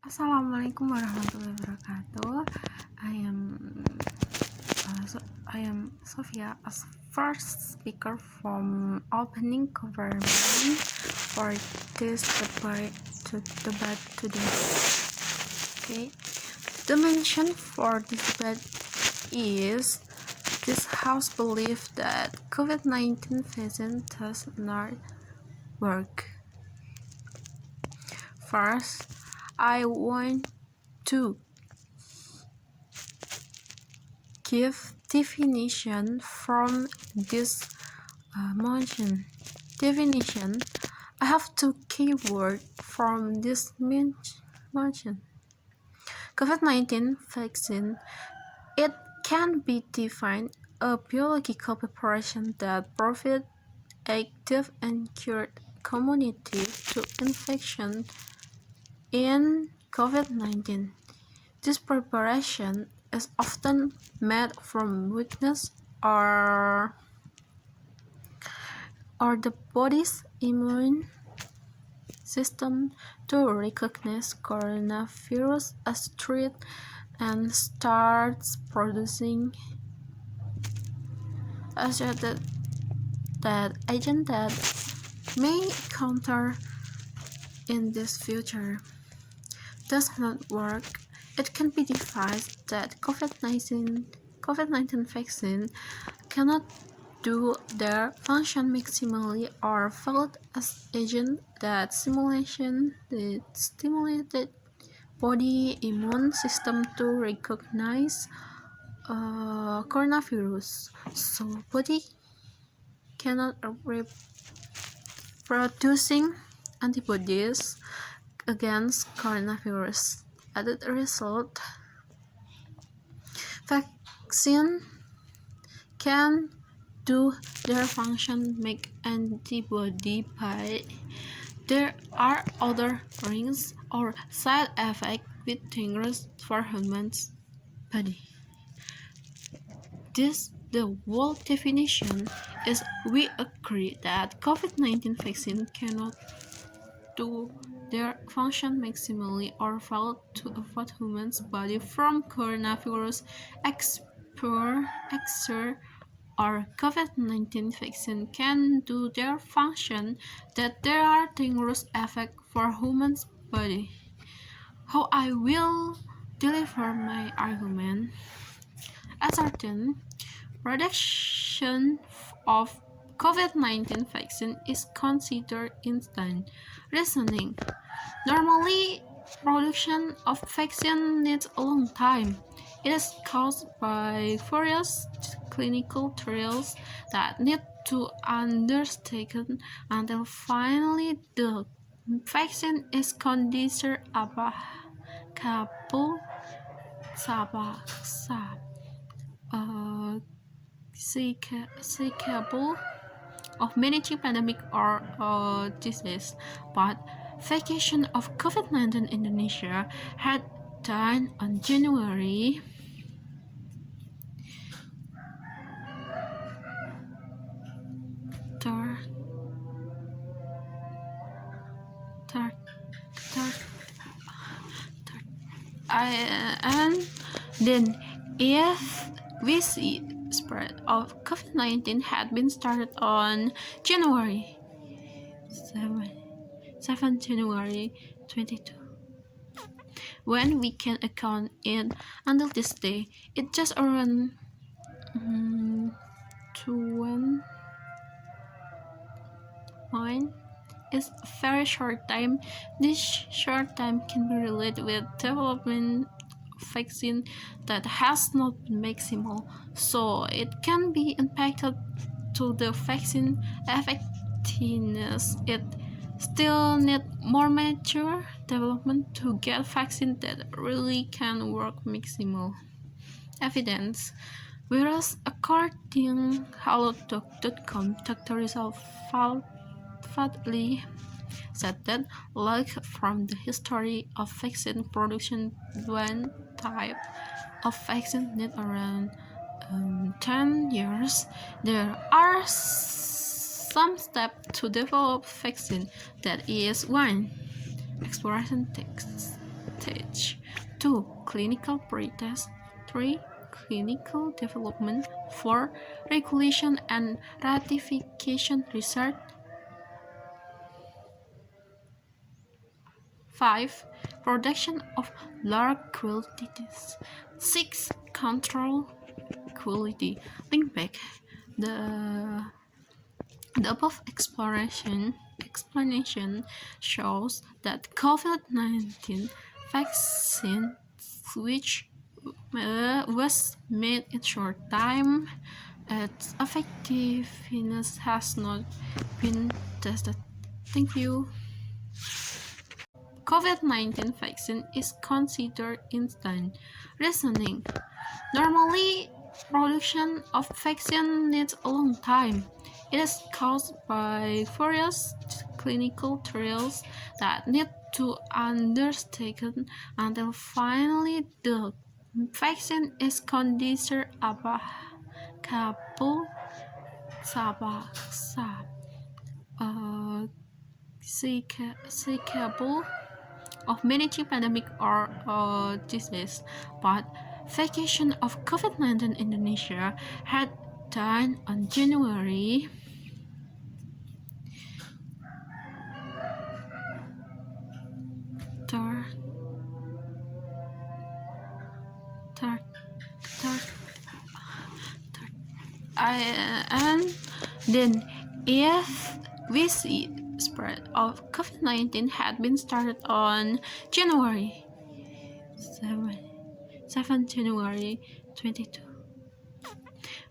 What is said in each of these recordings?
Assalamualaikum warahmatullahi wabarakatuh. I am Sofia as first speaker from opening government for this debate today. Okay, the mention for this debate is this house believes that COVID-19 vaccine does not work. First, I want to give definition from this motion. Definition. I have two keywords from this motion. COVID-19 vaccine. It can be defined a biological preparation that provides active and cured immunity to infection in COVID-19. This preparation is often made from weakness or the body's immune system to recognize coronavirus as threat and starts producing that agent that may counter in this future. Does not work. It can be defined that COVID-19 vaccine cannot do their function maximally or failed as agent that stimulated body immune system to recognize coronavirus. So body cannot producing antibodies against coronavirus. As a result, vaccine can do their function, make antibody, but there are other risks or side effects with dangerous for humans' body. The whole definition is we agree that COVID-19 vaccine cannot do their function maximally or fail to avoid humans' body from coronavirus exposure or COVID-19 vaccine can do their function, that there are dangerous effects for humans' body. How I will deliver my argument. Ascertain production of COVID-19 vaccine is considered instant. Reasoning. Normally, production of vaccine needs a long time. It is caused by various clinical trials that need to undertaken until finally the vaccine is considered capable of managing pandemic or disease. But vacation of COVID-19 Indonesia had done on January 3rd. And then if we see spread of COVID-19 had been started on January 7 January 22. When we can account it until this day, it just around 2 1 is a very short time. This short time can be related with development vaccine that has not been maximal, so it can be impacted to the vaccine effectiveness. It still need more mature development to get vaccine that really can work maximal. Evidence. Whereas according hello.com, Dr. Rizal Fadli said that, like from the history of vaccine production, one type of vaccine need around 10 years. There are some steps to develop vaccine. That is 1. Exploration stage. 2. Clinical pretest. 3. Clinical development. 4. Regulation and ratification research. 5. Production of large quantities. 6. Control quality. Link back. The above explanation shows that COVID-19 vaccine, which was made in short time, its effectiveness has not been tested. Thank you. COVID-19 vaccine is considered instant. Reasoning. Normally, production of vaccine needs a long time. It is caused by various clinical trials that need to undertaken until finally the vaccine is considered capable of managing pandemic or disease, but vacation of COVID-19 in Indonesia had done on January 3rd. And then if we see spread of COVID-19 had been started on January 7 January 22.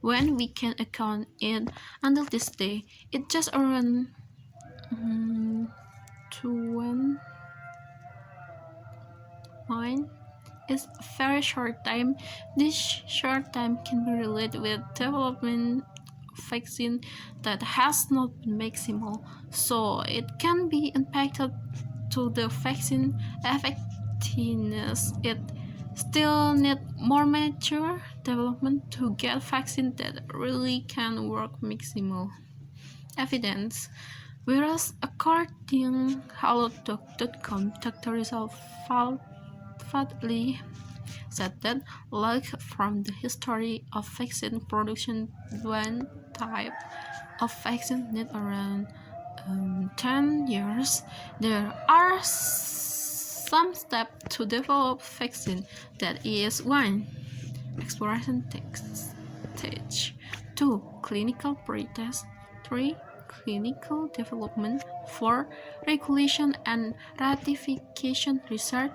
When we can account it until this day, it just around 29 is a very short time. This short time can be related with development vaccine that has not been maximal, so it can be impacted to the vaccine effectiveness. It still need more mature development to get vaccine that really can work maximal. Evidence. Whereas according hellodoc.com, Dr. Rizal Fadli said that, like from the history of vaccine production, one type of vaccine need around 10 years. There are some steps to develop vaccine. That is 1. Exploration stage. 2. Clinical pretest. 3. Clinical development. 4. Regulation and ratification research.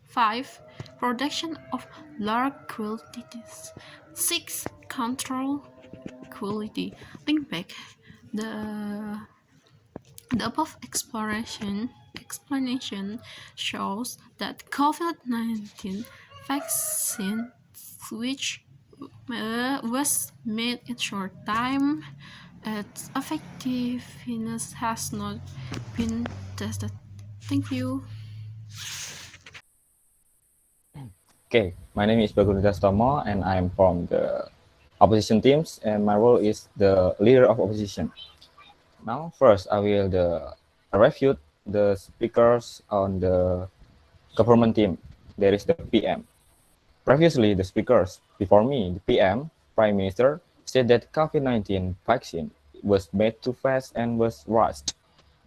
5. Production of large quantities. 6. Control quality. Link back. The above explanation shows that COVID-19 vaccine, which was made in short time, its effectiveness has not been tested. Thank you. Okay, my name is Bagus Trihastomo and I'm from the opposition teams and my role is the leader of opposition. Now, first I will refute the speakers on the government team. There is the PM. Previously, the speakers before me, the PM, Prime Minister, said that COVID-19 vaccine was made too fast and was rushed,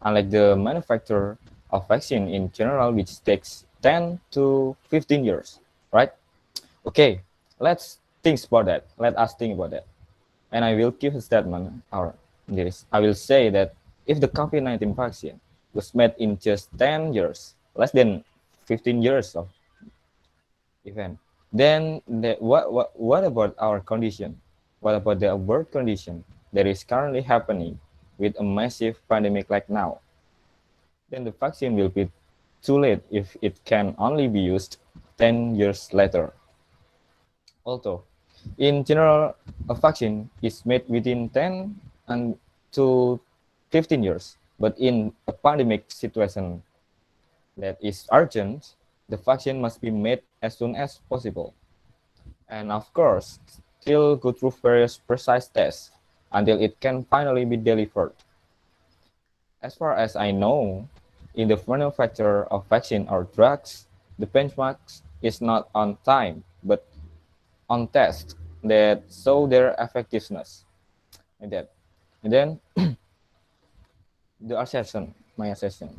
unlike the manufacture of vaccine in general, which takes 10 to 15 years, right? Okay, let's think about that. Let us think about that. And I will give a statement, or this. I will say that if the COVID-19 vaccine was made in just 10 years, less than 15 years of event, then what about our condition? What about the world condition that is currently happening with a massive pandemic like now? Then the vaccine will be too late if it can only be used 10 years later. Also, in general, a vaccine is made within 10 and to 15 years, but in a pandemic situation that is urgent, the vaccine must be made as soon as possible. And of course, still go through various precise tests until it can finally be delivered. As far as I know, in the manufacture of vaccine or drugs, the benchmark is not on time, but on tests that show their effectiveness. Like that. And then the assessment, my assessment.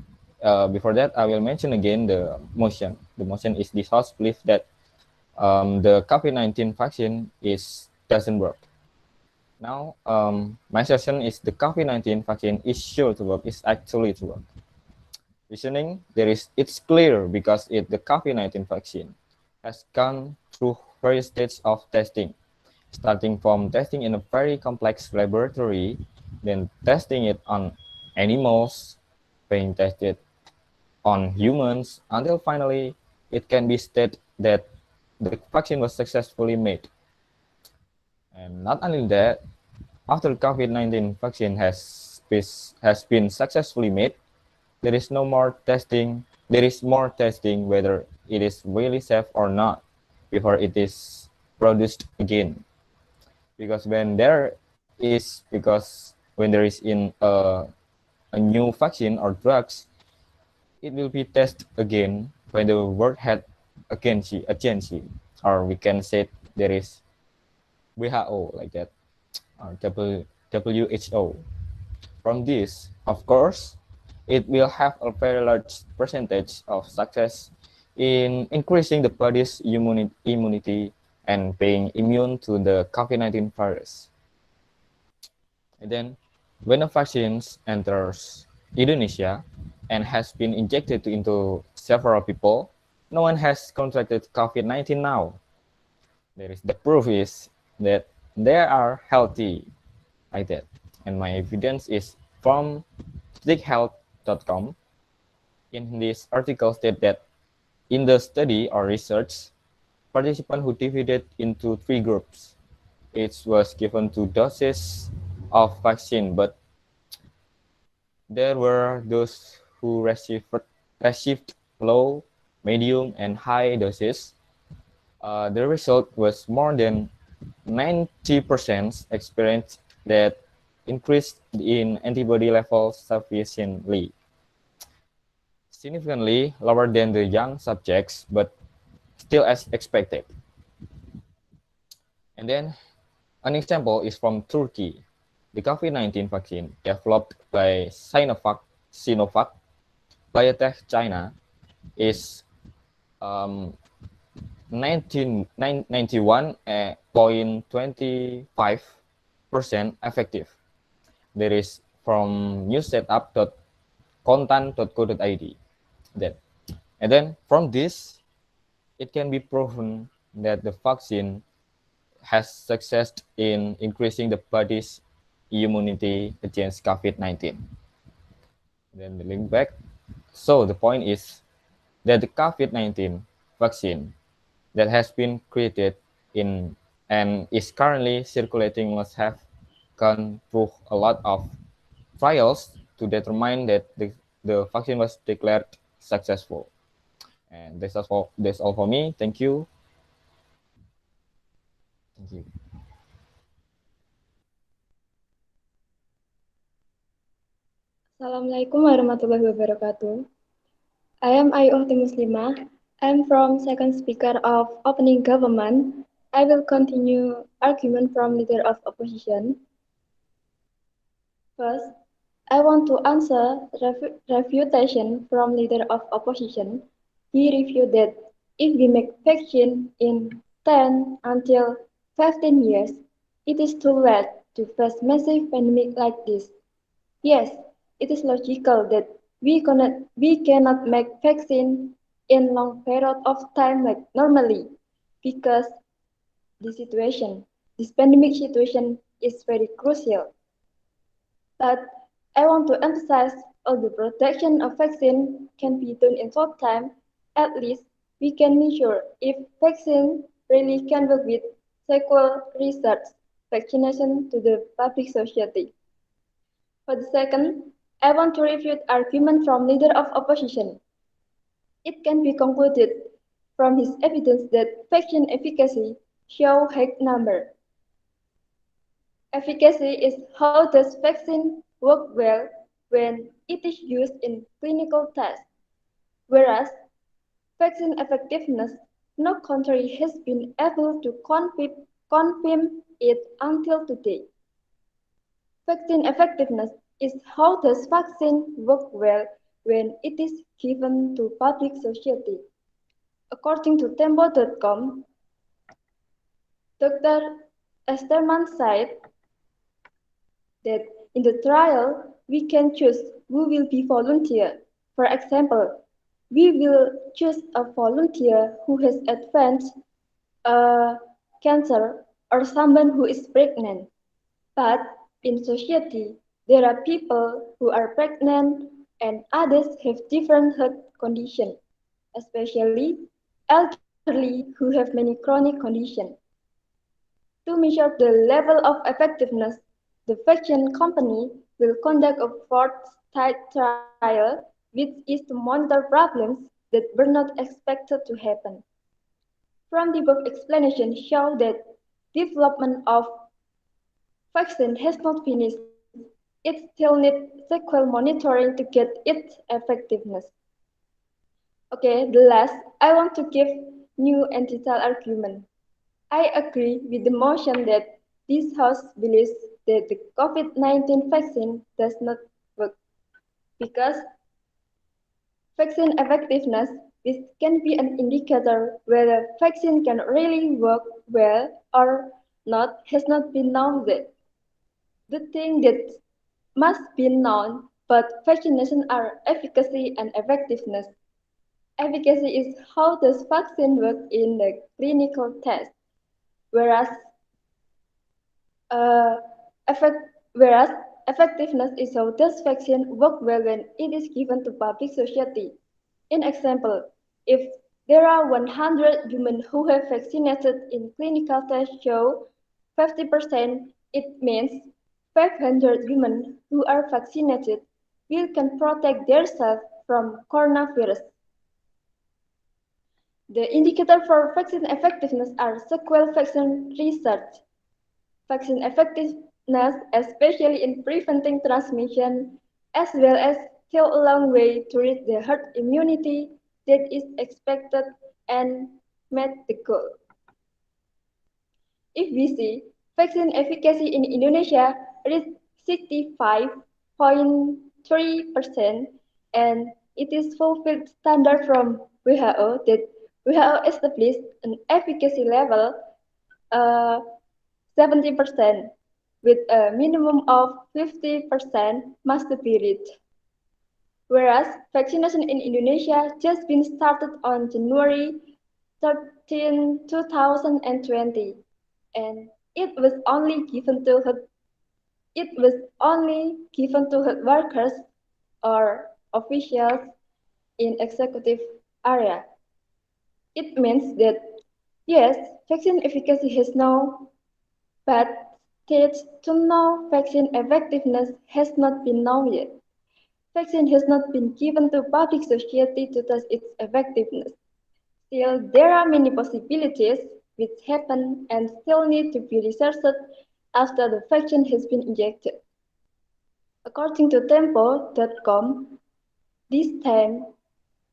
Before that, I will mention again the motion. The motion is this house belief that the COVID-19 vaccine doesn't work. Now, my session is the COVID-19 vaccine is sure to work, is actually to work. Reasoning, it's clear because the COVID-19 vaccine has gone through various stages of testing, starting from testing in a very complex laboratory, then testing it on animals, being tested on humans, until finally it can be stated that the vaccine was successfully made. And not only that, after COVID-19 vaccine has been successfully made, there is no more testing. There is more testing whether it is really safe or not before it is produced again. Because when there is in a new vaccine or drugs, it will be tested again when the world had agency, or we can say there is WHO like that, or WHO. From this, of course, it will have a very large percentage of success in increasing the body's immunity and being immune to the COVID-19 virus. And then, when a vaccine enters Indonesia and has been injected into several people, no one has contracted COVID-19 now. The proof is that they are healthy like that. And my evidence is from stickhealth.com. In this article state that in the study or research, participants who divided into 3 groups, each was given 2 doses of vaccine, but there were those who received low, medium, and high doses. The result was more than 90% experienced that increased in antibody levels sufficiently, significantly lower than the young subjects, but still as expected. And then an example is from Turkey. The COVID-19 vaccine developed by Sinovac Biotech China is 91.25% effective. There is from newsetup.kontan.co.id. And then from this, it can be proven that the vaccine has success in increasing the body's immunity against COVID-19. Then the link back. So the point is that the COVID-19 vaccine that has been created in and is currently circulating must have gone through a lot of trials to determine that the vaccine was declared successful. And that's all for me. Thank you. Thank you. Assalamualaikum warahmatullahi wabarakatuh. I am Ayu Ukhti. I am from second speaker of opening government. I will continue argument from leader of opposition. First, I want to answer refutation from leader of opposition. He refuted that if we make vaccine in 10 until 15 years, it is too late to face massive pandemic like this. Yes, it is logical that we cannot make vaccine in long period of time like normally because this pandemic situation is very crucial. But I want to emphasize all the protection of vaccine can be done in short time. At least we can measure if vaccine really can work with sequel research vaccination to the public society. For the second, I want to refute argument from leader of opposition. It can be concluded from his evidence that vaccine efficacy show high number. Efficacy is how does vaccine work well when it is used in clinical tests, whereas vaccine effectiveness, no country has been able to confirm it until today. Vaccine effectiveness is how does vaccine work well when it is given to public society. According to tempo.com, Dr. Esterman said that in the trial we can choose who will be volunteer. For example, we will choose a volunteer who has advanced cancer or someone who is pregnant. But in society, there are people who are pregnant and others have different health conditions, especially elderly who have many chronic conditions. To measure the level of effectiveness, the vaccine company will conduct a fourth trial, which is to monitor problems that were not expected to happen. From the above explanation show that development of vaccine has not finished. It still needs sequel monitoring to get its effectiveness. Okay, the last, I want to give new antithetical argument. I agree with the motion that this House believes that the COVID-19 vaccine does not work because vaccine effectiveness this can be an indicator whether vaccine can really work well or not has not been known yet. The thing that must be known, but vaccination are efficacy and effectiveness. Efficacy is how does vaccine work in the clinical test, whereas uh, effect, whereas effectiveness is how does vaccine work well when it is given to public society. In example, if there are 100 humans who have vaccinated in clinical tests show 50%, it means 500 humans who are vaccinated will can protect themselves from coronavirus. The indicator for vaccine effectiveness are sequel vaccine research. Vaccine effectiveness, especially in preventing transmission, as well as still a long way to reach the herd immunity that is expected and met the goal. If we see vaccine efficacy in Indonesia reached 65.3% and it is fulfilled standard from WHO that WHO established an efficacy level uh, 70% with a minimum of 50% must be reached. Whereas vaccination in Indonesia just been started on January 13, 2020 and it was only given to health workers or officials in executive area. It means that yes, vaccine efficacy has now, but stage to know vaccine effectiveness has not been known yet. Vaccine has not been given to public society to test its effectiveness. Still, there are many possibilities which happen and still need to be researched after the vaccine has been injected. According to Tempo.com, this time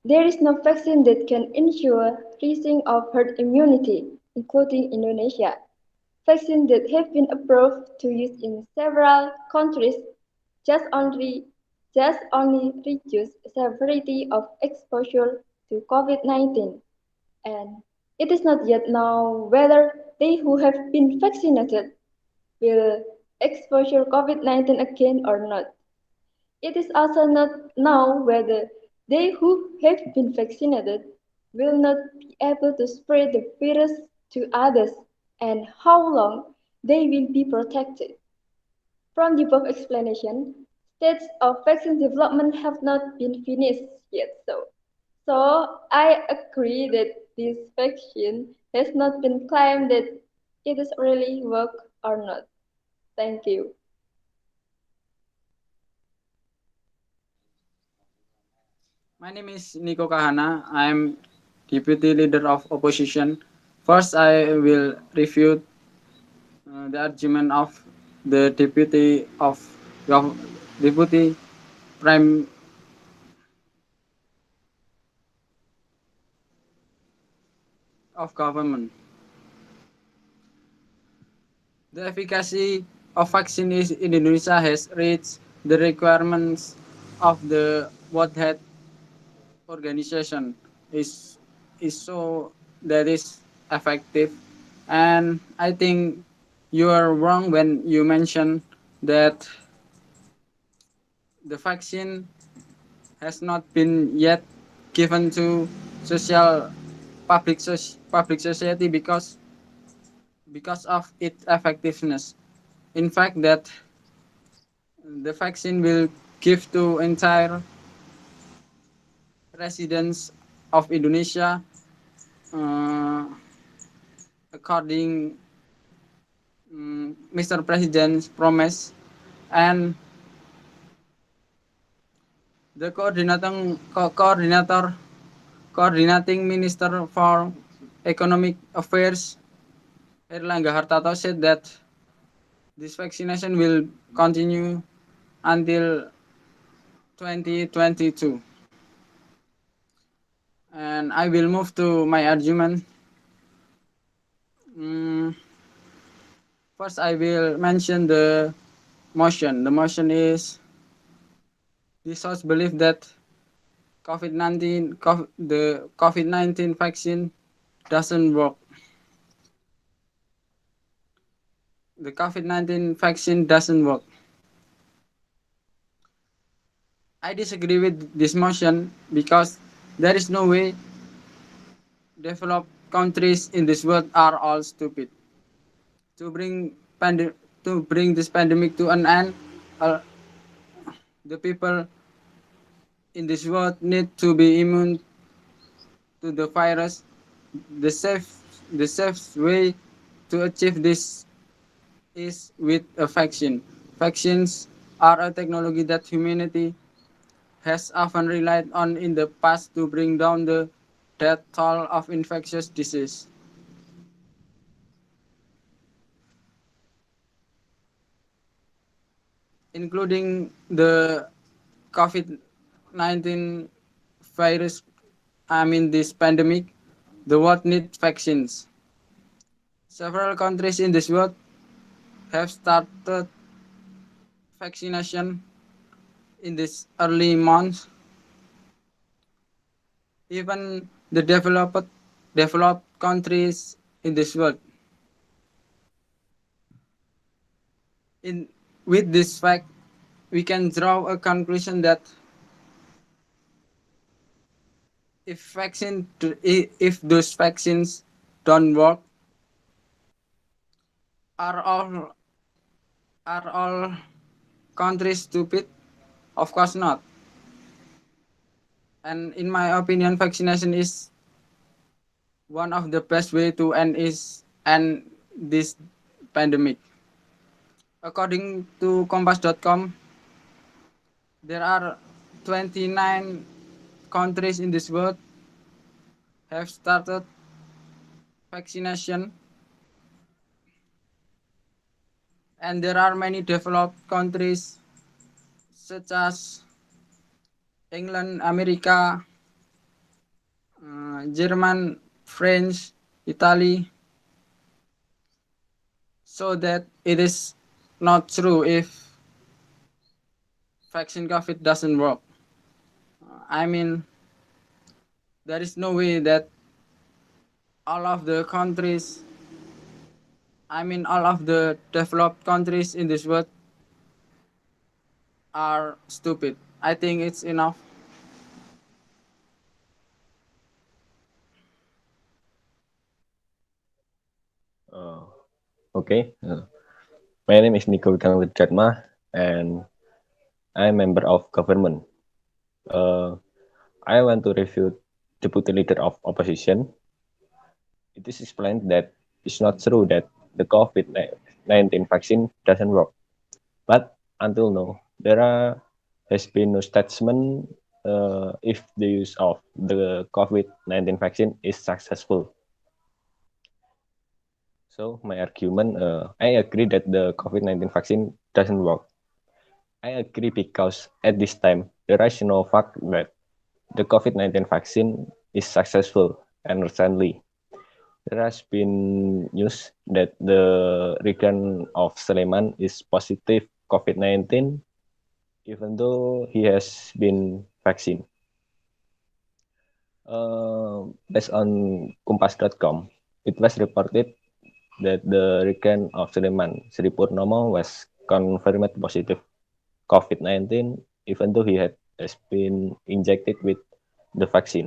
there is no vaccine that can ensure reaching of herd immunity, including Indonesia. Vaccines that have been approved to use in several countries just only just only reduce severity of exposure to COVID-19, and it is not yet known whether they who have been vaccinated will exposure COVID-19 again or not. It is also not known whether they who have been vaccinated will not be able to spread the virus to others and how long they will be protected. From the above explanation, stages of vaccine development have not been finished yet. So I agree that this vaccine has not been claimed that it is really work or not. Thank you. My name is Nico Kahana. I'm deputy leader of opposition. First, I will review the argument of the deputy of deputy prime of government. The efficacy of vaccine in Indonesia has reached the requirements of the World Health Organization is so that is effective, and I think you are wrong when you mention that the vaccine has not been yet given to social public society because of its effectiveness. In fact, that the vaccine will give to entire residents of Indonesia, uh, according Mr. President's promise, and the coordinating minister for economic affairs Erlangga Hartarto said that this vaccination will continue until 2022. And I will move to my argument. First, I will mention the motion. The motion is this House believe that the COVID-19 vaccine doesn't work. The COVID-19 vaccine doesn't work. I disagree with this motion because there is no way developed countries in this world are all stupid. To bring this pandemic to an end, uh, the people in this world need to be immune to the virus. The safe the safe way to achieve this is with a vaccine. Vaccines are a technology that humanity has often relied on in the past to bring down the death toll of infectious disease. Including the COVID-19 virus, this pandemic, the world needs vaccines. Several countries in this world have started vaccination in this early months. Even the developed countries in this world. In with this fact, we can draw a conclusion that if those vaccines don't work, are all countries stupid? Of course not. And in my opinion, vaccination is one of the best way to end this pandemic. According to Kompas.com, there are 29 countries in this world have started vaccination, and there are many developed countries such as England, America, German, French, Italy. So that it is not true if vaccine COVID doesn't work. I mean, there is no way that all of the countries, all of the developed countries in this world are stupid. I think it's enough. Okay. My name is Nico Wikang and I'm a member of government. I want to review deputy leader of opposition. It is explained that it's not true that the COVID-19 vaccine doesn't work. But until now, has been no statement if the use of the COVID-19 vaccine is successful. So my argument, I agree that the COVID-19 vaccine doesn't work. I agree because at this time, there is no fact that the COVID-19 vaccine is successful, and recently there has been news that the region of Sleman is positive COVID-19 even though he has been vaccinated. Based on Kompas.com, it was reported that the region of Sleman, Sri Purnomo, was confirmed positive COVID-19 even though has been injected with the vaccine.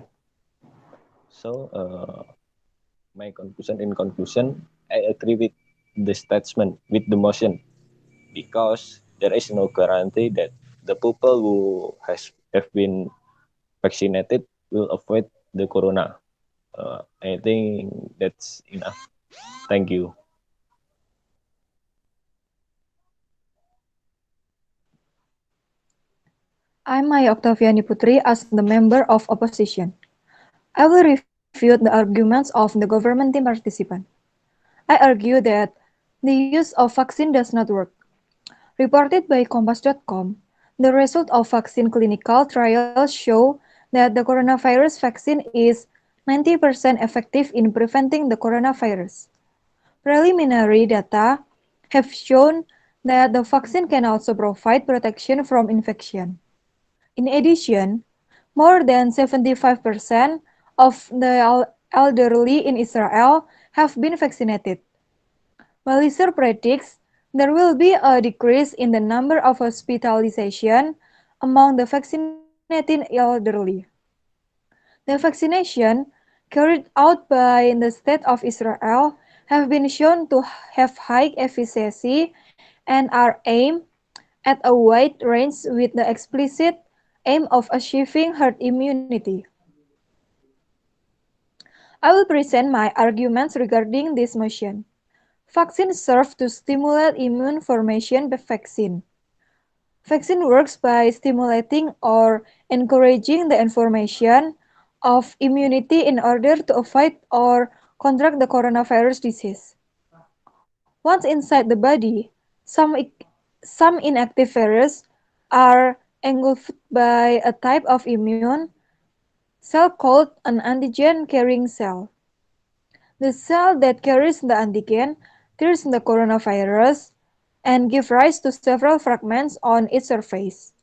So, my conclusion in conclusion, I agree with the statement with the motion because there is no guarantee that the people who have been vaccinated will avoid the corona. I think that's enough. Thank you. I'm Maya Oktaviani Putri as the member of opposition. I will refute the arguments of the government team participant. I argue that the use of vaccine does not work. Reported by Kompas.com, the result of vaccine clinical trials show that the coronavirus vaccine is 90% effective in preventing the coronavirus. Preliminary data have shown that the vaccine can also provide protection from infection. In addition, more than 75% of the elderly in Israel have been vaccinated. Melissa predicts there will be a decrease in the number of hospitalization among the vaccinated elderly. The vaccination carried out by the state of Israel have been shown to have high efficacy and are aimed at a wide range with the explicit aim of achieving herd immunity. I will present my arguments regarding this motion. Vaccines serve to stimulate immune formation by vaccine. Vaccine works by stimulating or encouraging the formation of immunity in order to avoid or contract the coronavirus disease. Once inside the body, some inactive viruses are engulfed by a type of immune cell called an antigen-carrying cell. The cell that carries the antigen clears the coronavirus and gives rise to several fragments on its surface.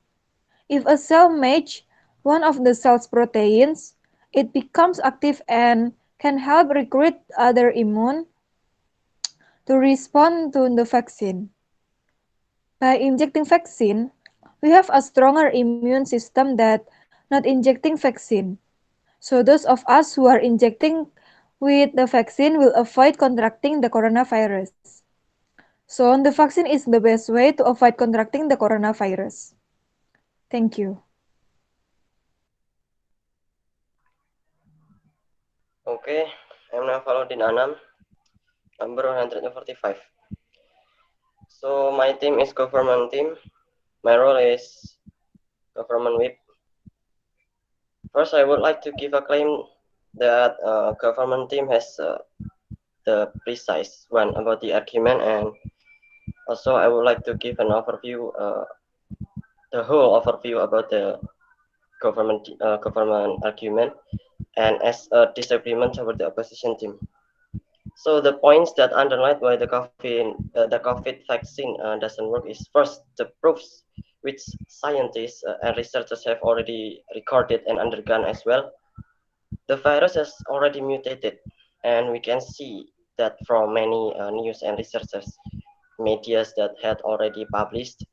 If a cell matches one of the cell's proteins, it becomes active and can help recruit other immune to respond to the vaccine. By injecting vaccine, we have a stronger immune system than not injecting vaccine. So those of us who are injecting with the vaccine will avoid contracting the coronavirus. So the vaccine is the best way to avoid contracting the coronavirus. Thank you. Okay, I'm Naufaludin A, number 145. So my team is government team. My role is government whip. First, I would like to give a claim that government team has the precise one about the argument, and also I would like to give an overview, the whole overview about the government argument, and as a disagreement about the opposition team. So the points that underlined why the COVID vaccine doesn't work is first the proofs which scientists and researchers have already recorded and undergone as well. The virus has already mutated, and we can see that from many news and researchers, medias that had already published.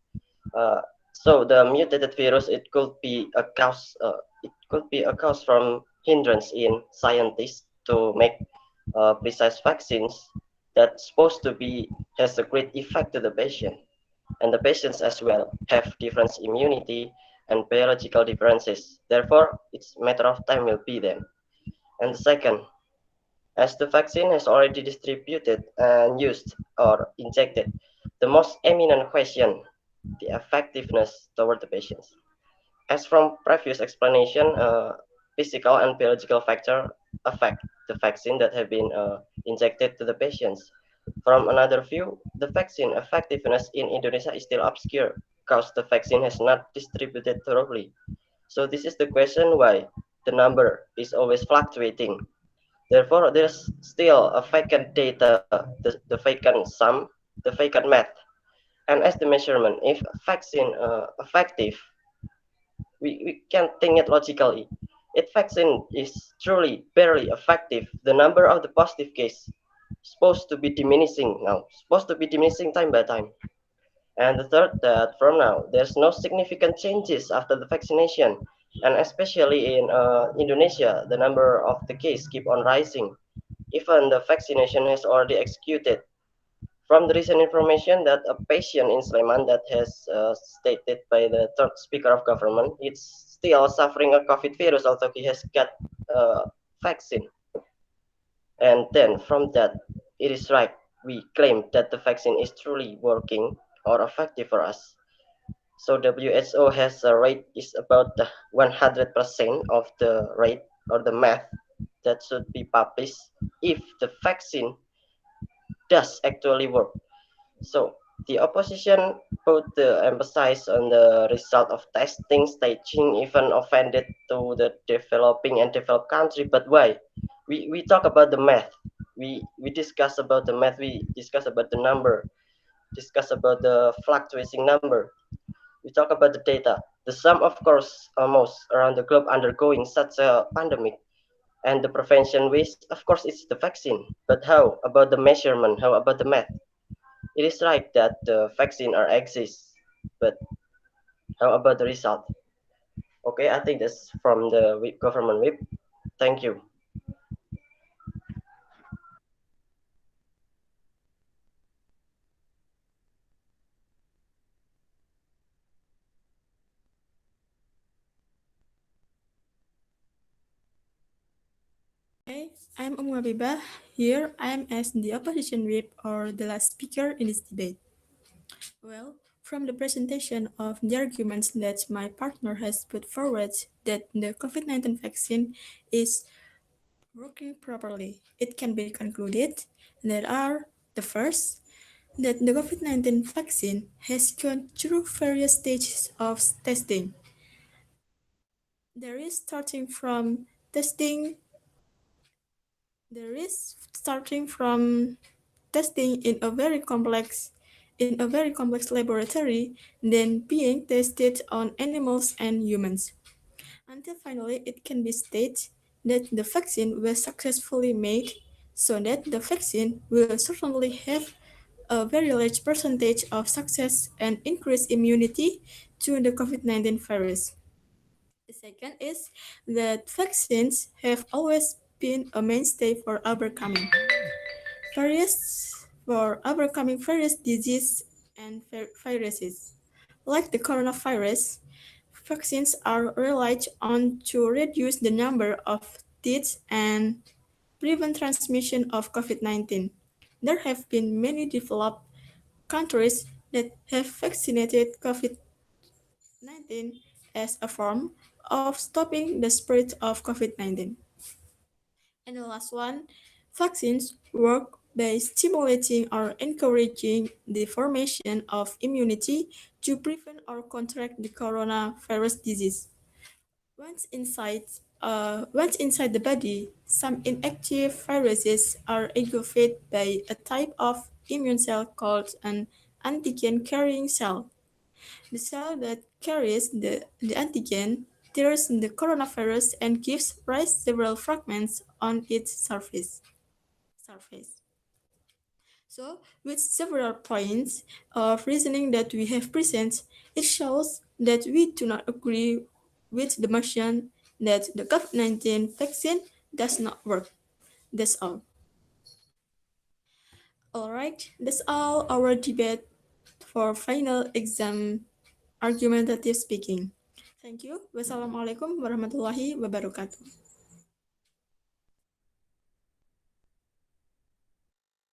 Uh, so the mutated virus, it could be a cause. It could be a cause from hindrance in scientists to make precise vaccines that's supposed to be has a great effect to the patient, and the patients as well have different immunity and biological differences. Therefore, it's matter of time will be them. And the second, as the vaccine has already distributed and used or injected, the most eminent question, the effectiveness toward the patients. As from previous explanation, physical and biological factor affect the vaccine that have been injected to the patients. From another view, the vaccine effectiveness in Indonesia is still obscure. because the vaccine has not distributed thoroughly. So this is the question why the number is always fluctuating. Therefore, there's still a vacant data, the vacant sum, the vacant math. And as the measurement, if vaccine effective, we can think it logically. If vaccine is truly barely effective, the number of the positive case supposed to be diminishing now, supposed to be diminishing time by time. And the third, that from now, there's no significant changes after the vaccination. And especially in Indonesia, the number of the case keep on rising. Even the vaccination has already executed. From the recent information that a patient in Sleman that has stated by the third speaker of government, it's still suffering a COVID virus, although he has got vaccine. And then from that, it is right, we claim that the vaccine is truly working or effective for us. So WHO has a rate is about 100% of the rate or the math that should be published if the vaccine does actually work. So the opposition put the emphasis on the result of testing, staging, even offended to the developing and developed country. But why? We talk about the math. We discuss about the math. We discuss about the number. Discuss about the fluctuating number. We talk about the data. The sum, of course, almost around the globe undergoing such a pandemic. And the prevention ways, of course, it's the vaccine. But how about the measurement? How about the math? It is right that the vaccine are exist, but how about the result? Okay, I think that's from the government whip. Thank you. Hey, I'm Ummu Habibah. Here I am as the opposition whip or the last speaker in this debate. Well, from the presentation of the arguments that my partner has put forward that the COVID-19 vaccine is working properly, it can be concluded that are the first, that the COVID-19 vaccine has gone through various stages of testing. There is starting from testing in a very complex laboratory, then being tested on animals and humans, until finally it can be stated that the vaccine was successfully made, so that the vaccine will certainly have a very large percentage of success and increased immunity to the COVID-19 virus. The second is that vaccines have always been a mainstay for overcoming various diseases and viruses. Like the coronavirus, vaccines are relied on to reduce the number of deaths and prevent transmission of COVID-19. There have been many developed countries that have vaccinated COVID-19 as a form of stopping the spread of COVID-19. And the last one, vaccines work by stimulating or encouraging the formation of immunity to prevent or contract the coronavirus disease. Once inside the body, some inactive viruses are engulfed by a type of immune cell called an antigen-carrying cell. The cell that carries the antigen tears the coronavirus and gives rise several fragments on its surface. So, with several points of reasoning that we have presented, it shows that we do not agree with the motion that the COVID-19 vaccine does not work. That's all. Alright, that's all our debate for final exam argumentative speaking. Thank you. Wassalamualaikum warahmatullahi wabarakatuh.